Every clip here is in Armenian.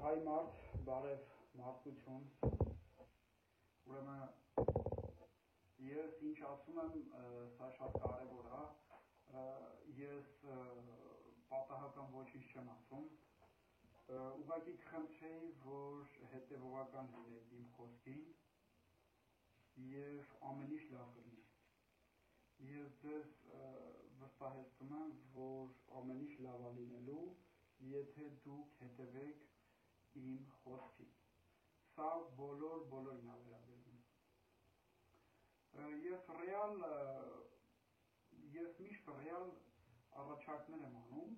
Հայ մարդ, բարև մարդկություն, ուրեմն ես ինչ ասում եմ, սա շատ կարևոր է, ես պատահական ոչինչ չեմ ասում, ուղղակի կխնդրեի, որ հետևողական լինեք իմ խոսքին և ամեն ինչ լավ կլինի։ Ես ձեզ վստահեցնում եմ, որ ամեն ինչ լավ է լինելու, եթե դուք հետևեք իմ խոսքին։ Սա բոլորին է վերաբերում։ Ես միշտ ռեալ առաջարկներ եմ անում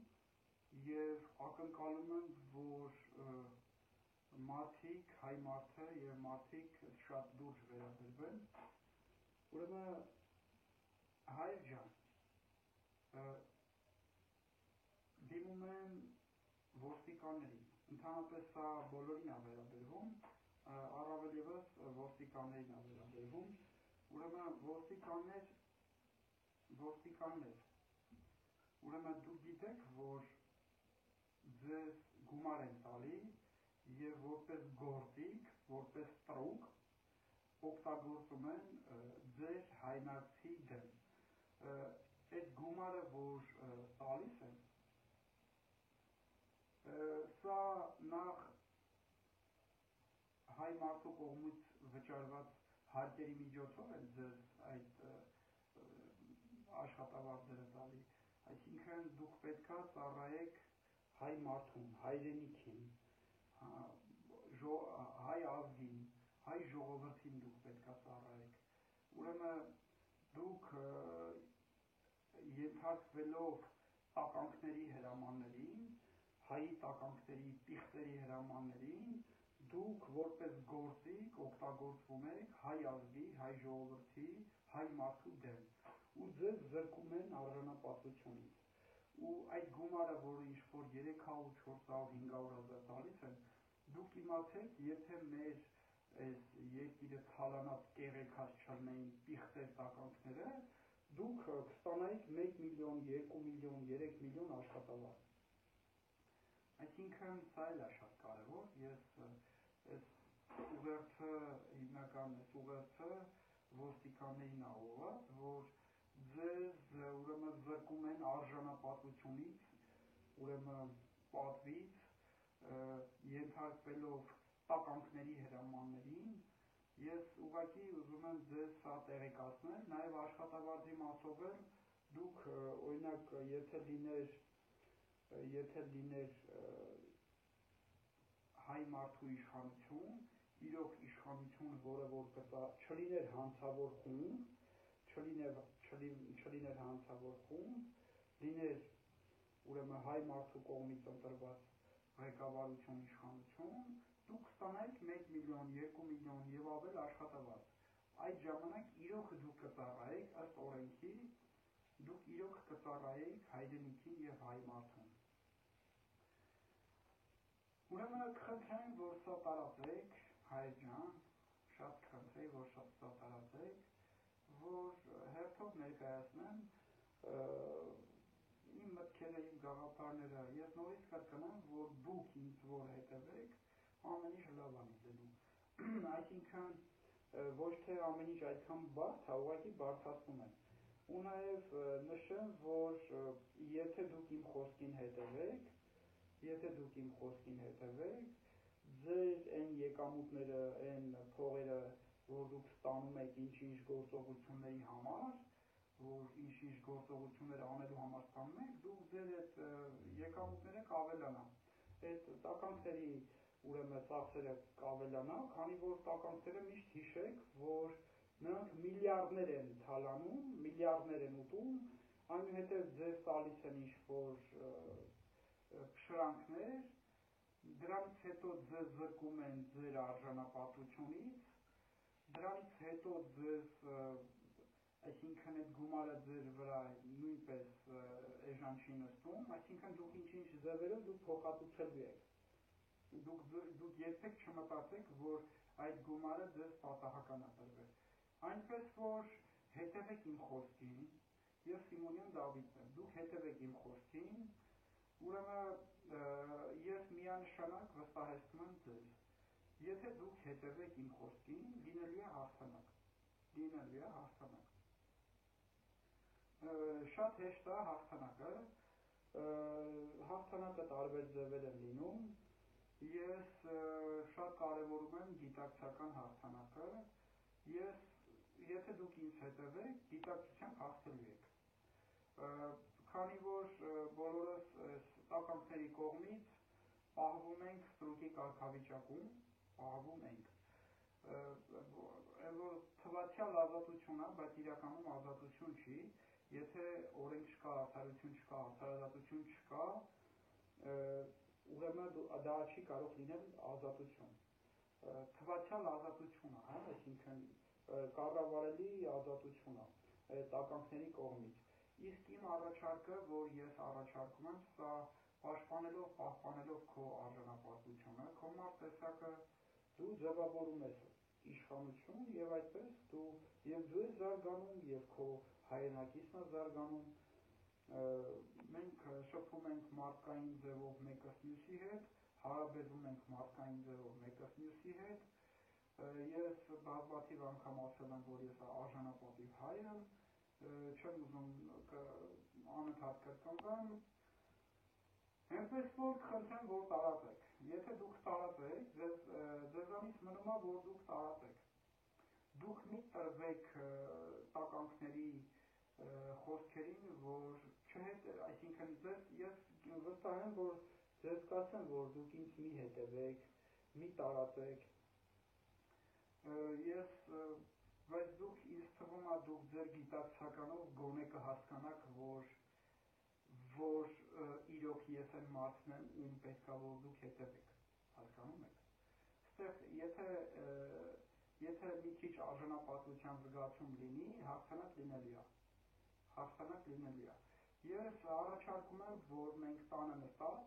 և ակնկալում եմ, որ մարդիկ, հայ մարդը և մարդիկ շատ լուրջ վերաբերվեն։ Ուրեմն հայր ջան, դիմում եմ ոստիկաններին, ընդհանրապես սա բոլորին է վերաբերվում, առավել ևս ոստիկաններին է վերաբերվում, ուրեմն ոստիկաններ, ուրեմն դուք գիտեք, որ ձեզ գումար են տալի և որպես գործիք, որպես տրուկ օգտագործում են ձեր հայրենակցի դեմ։ Այդ գումարը, որ տալիս են, սա նախ հայ մարդու կողմից վճարված հարկերի միջոցով են ձեզ այդ աշխատավարձերը տալի, այսինքն դուք պետք է ծառայեք հայ մարդուն, հայրենիքին, հայ ազգին, հայ ժողովրդին դուք պետք է ծառայեք։ Ուրեմն դուք ենթարկվելով տականքների հրամաններին, հայի տականքների, պիղծերի հրամաններին, դուք որպես գործիք օգտագործվում եք հայ ազգի, հայ ժողովրդի, հայ մարդու դեմ ու ձեզ զրկում են արժանապատվությունից։ Ու այդ գումարը, որը ինչ-որ 300, 400, 500 հազար տալիս են, դուք իմացեք, եթե մեր այս երկիրը թալանած կեղեքած չլնեին պիղծեր տականքները, դուք կստանայիք 1 միլիոն, 2 միլիոն, 3 միլիոն աշխատավարձ։ Այսինքն սա էլ է շատ կարևոր, ես այս ուղերձը հիմնական այս ուղերձը ոստիկաններին է ուղղված, որ ձեզ ուրեմն զրկում են արժանապատվությունից, ուրեմն պատվից, ենթարկվելով տականքների հրամաններին, ես ուղղակի ուզում եմ ձեզ սա տեղեկացնել, նաև աշխատավարձի մասով էլ դուք օրինակ եթե լիներ հայ մարդու իշխանություն, իրոք իշխանություն, որը որ կտա, չլիներ հանցավոր խումբ, լիներ ուրեմն հայ մարդու կողմից ընտրված ղեկավարություն, իշխանություն, դուք կստանայիք 1 միլիոն, 2 միլիոն և ավել աշխատավարձ։ Այդ ժամանակ իրոք դուք կծառայեք ըստ օրենքի, դուք իրոք կծառայեք հայրենիքին և հայ մարդուն։ Ուրեմն կխնդրեմ, որ սա տարածեք, հայր ջան, շատ կխնդրեի, որ սա տարածեք, որ հերթով ներկայացնեմ իմ մտքերը, իմ գաղափարները, ես նորից կրկնեմ, որ դուք ինձ որ հետևեք, ամեն ինչ լավ է լինելու։ Այսինքն ոչ թե ամեն ինչ այդքան բարդ, ուղղակի բարդացնում են։ Ու նաև նշեմ, որ եթե դուք իմ խոսքին հետևեք, ձեր այն եկամուտները, այն փողերը, որ դուք ստանում եք ինչ-ինչ գործողությունների համար, որ ինչ-ինչ գործողություններ անելու համար ստանում եք, դուք ձեր այդ եկամուտները կավելանա։ Այդ տականքների ուրեմն ծախսերը կավելանա, քանի որ տականքները միշտ հիշեք, որ նրանք միլիարդներ են թալանում, միլիարդներ են ուտում, այնուհետև ձեզ տալիս են ինչ-որ փշրանքներ, դրանից հետո ձեզ զրկում են ձեր արժանապատվությունից, դրանից հետո ձեզ, այսինքն այդ գումարը ձեր վրա նույնպես էժան չի նստում, այսինքն դուք ինչ-ինչ ձևերով դուք փոխհատուցելու եք։ Դուք երբեք չմտածեք, որ այդ գումարը ձեզ պատահական է տրվել։ Այնպես որ հետևեք իմ խոսքին, ես Սիմոնյան Դավիթն եմ, դուք հետևեք իմ խոսքին, ուրեմն ես մի միանշանակ վստահեցնում եմ ձեզ, եթե դուք հետևեք իմ խոսքին, լինելու է հաղթանակ, շատ հեշտ է հաղթանակը, հաղթանակը տարբեր ձևեր են լինում, ես շատ կարևորում եմ գիտակցական հաղթանակը, եթե դուք ինձ հետևեք, գիտակցությամբ հաղթելու եք, քանի որ բոլորս տականքների կողմից պահվում ենք ստրուկի կարգավիճակում, որ թվացյալ ազատություն է, բայց իրականում ազատություն չի, եթե օրենք չկա, արդարություն չկա, արդարազատություն չկա, ուրեմն դա չի կարող լինել ազատություն, թվացյալ ազատություն է, այսինքն կառավարելի ազատություն է տականքների կողմից, իսկ իմ առաջարկը, որ ես առաջարկում եմ, սա պահպանելով քո արժանապատվությունը, քո մարտտեսակը դու ձևավորում ես իշխանություն եւ այդպես դու ես զարգանում եւ քո հայրենակիցն է զարգանում, մենք շփվում ենք մարդկային ձևով մեկս մյուսի հետ, հարաբերվում ենք մարդկային ձևով մեկս մյուսի հետ, ես բազմաթիվ անգամ ասել եմ, որ ես արժանապատիվ հայ եմ, չեմ ուզում անընդհատ կրկնվեմ, այնպես որ խնդրեմ, որ տարածեք, եթե դուք տարածեք, ձեզանից մնում է, որ դուք տարածեք, դուք մի տրվեք տականքների խոսքերին, որ այսինքն ես վստահ եմ, որ ձեզ կասեմ, որ դուք ինձ մի հետևեք, մի տարածեք, բայց դուք ինձ թվում է դուք ձեր գիտակցականով գոնե կհասկանաք, որ իրոք ես այն մարդն եմ, ում պետքա որ դուք հետևեք, հասկանում եք, եթե մի քիչ արժանապատվության զգացում լինի, հաղթանակ լինելու է, ես առաջարկում եմ, որ մենք տանը նստած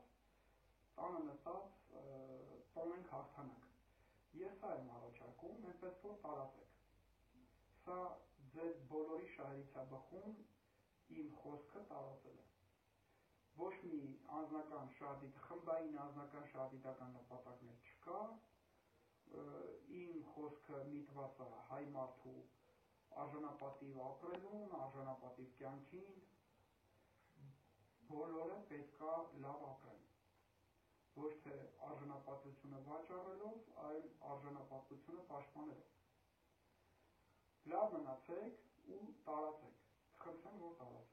տոնենք հաղթանակ, ես այն առաջարկում, այնպես որ տարածեք, սա ձեզ բոլորի շահերից է բխում իմ խոսքը տարածելը, ոչ մի խմբային անձնական շահադիտական նպատակներ չկա, իմ խոսքը միտված է հայ մարդու արժանապատիվ ապրելուն, արժանապատիվ կյանքին, բոլորը պետքա լավ ապրեն, ոչ թե արժանապատվությունը վաճառելով, այլ արժանապատվությունը պաշտպանելով, լավ մնացեք ու տարածեք, խնդրեմ որ տարածեք